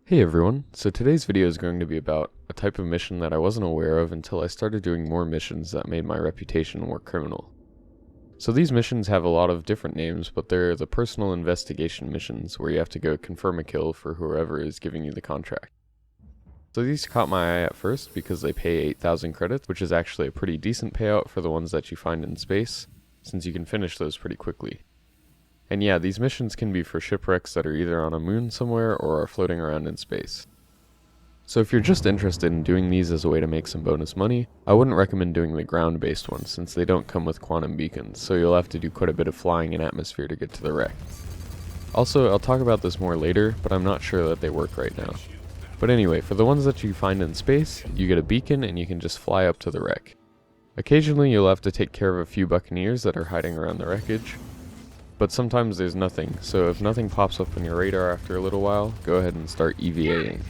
Hey everyone, so today's video is going to be about a type of mission that I wasn't aware of until I started doing more missions that made my reputation more criminal. So these missions have a lot of different names, but they're the personal investigation missions where you have to go confirm a kill for whoever is giving you the contract. So these caught my eye at first because they pay 8,000 credits, which is actually a pretty decent payout for the ones that you find in space, since you can finish those pretty quickly. And yeah, these missions can be for shipwrecks that are either on a moon somewhere or are floating around in space. So if you're just interested in doing these as a way to make some bonus money, I wouldn't recommend doing the ground-based ones since they don't come with quantum beacons, so you'll have to do quite a bit of flying in atmosphere to get to the wreck. Also, I'll talk about this more later, but I'm not sure that they work right now. But anyway, for the ones that you find in space, you get a beacon and you can just fly up to the wreck. Occasionally you'll have to take care of a few buccaneers that are hiding around the wreckage, but sometimes there's nothing, so if nothing pops up on your radar after a little while, go ahead and start EVAing.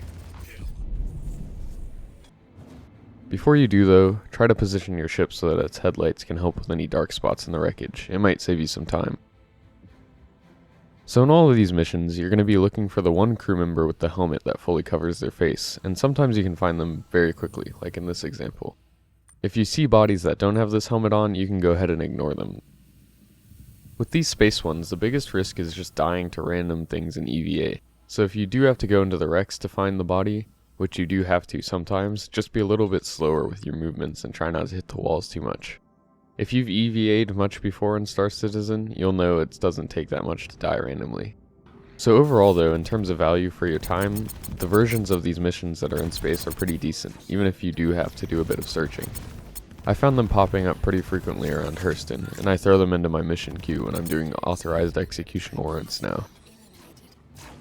Before you do though, try to position your ship so that its headlights can help with any dark spots in the wreckage. It might save you some time. So in all of these missions, you're going to be looking for the one crew member with the helmet that fully covers their face, and sometimes you can find them very quickly, like in this example. If you see bodies that don't have this helmet on, you can go ahead and ignore them. With these space ones, the biggest risk is just dying to random things in EVA. So if you do have to go into the wrecks to find the body, which you do have to sometimes, just be a little bit slower with your movements and try not to hit the walls too much. If you've EVA'd much before in Star Citizen, you'll know it doesn't take that much to die randomly. So overall though, in terms of value for your time, the versions of these missions that are in space are pretty decent, even if you do have to do a bit of searching. I found them popping up pretty frequently around Hurston, and I throw them into my mission queue when I'm doing authorized execution warrants now.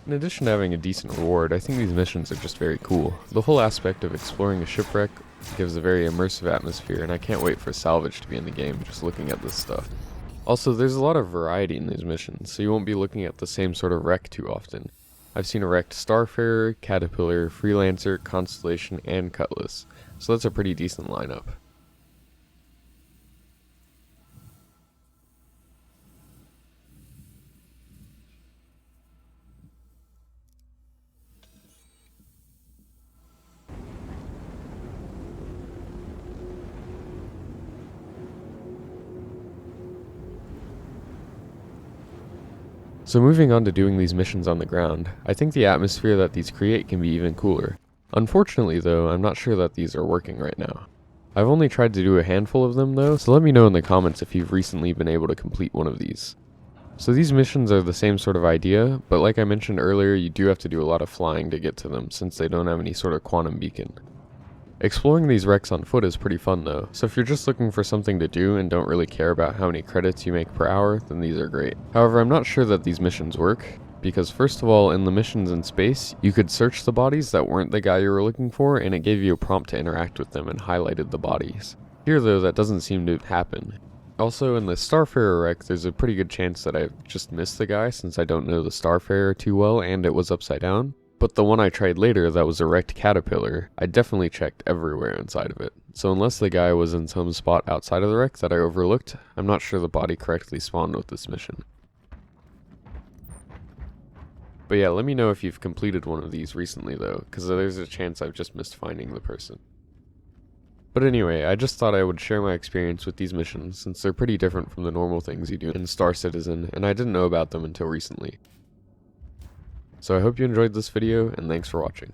In addition to having a decent reward, I think these missions are just very cool. The whole aspect of exploring a shipwreck gives a very immersive atmosphere, and I can't wait for salvage to be in the game just looking at this stuff. Also, there's a lot of variety in these missions, so you won't be looking at the same sort of wreck too often. I've seen a wrecked Starfarer, Caterpillar, Freelancer, Constellation, and Cutlass, so that's a pretty decent lineup. So moving on to doing these missions on the ground, I think the atmosphere that these create can be even cooler. Unfortunately though, I'm not sure that these are working right now. I've only tried to do a handful of them though, so let me know in the comments if you've recently been able to complete one of these. So these missions are the same sort of idea, but like I mentioned earlier, you do have to do a lot of flying to get to them since they don't have any sort of quantum beacon. Exploring these wrecks on foot is pretty fun though, so if you're just looking for something to do and don't really care about how many credits you make per hour, then these are great. However, I'm not sure that these missions work, because first of all, in the missions in space, you could search the bodies that weren't the guy you were looking for, and it gave you a prompt to interact with them and highlighted the bodies. Here though, that doesn't seem to happen. Also, in the Starfarer wreck, there's a pretty good chance that I just missed the guy since I don't know the Starfarer too well and it was upside down. But the one I tried later that was a wrecked Caterpillar, I definitely checked everywhere inside of it. So unless the guy was in some spot outside of the wreck that I overlooked, I'm not sure the body correctly spawned with this mission. But yeah, let me know if you've completed one of these recently though, because there's a chance I've just missed finding the person. But anyway, I just thought I would share my experience with these missions since they're pretty different from the normal things you do in Star Citizen, and I didn't know about them until recently. So I hope you enjoyed this video, and thanks for watching.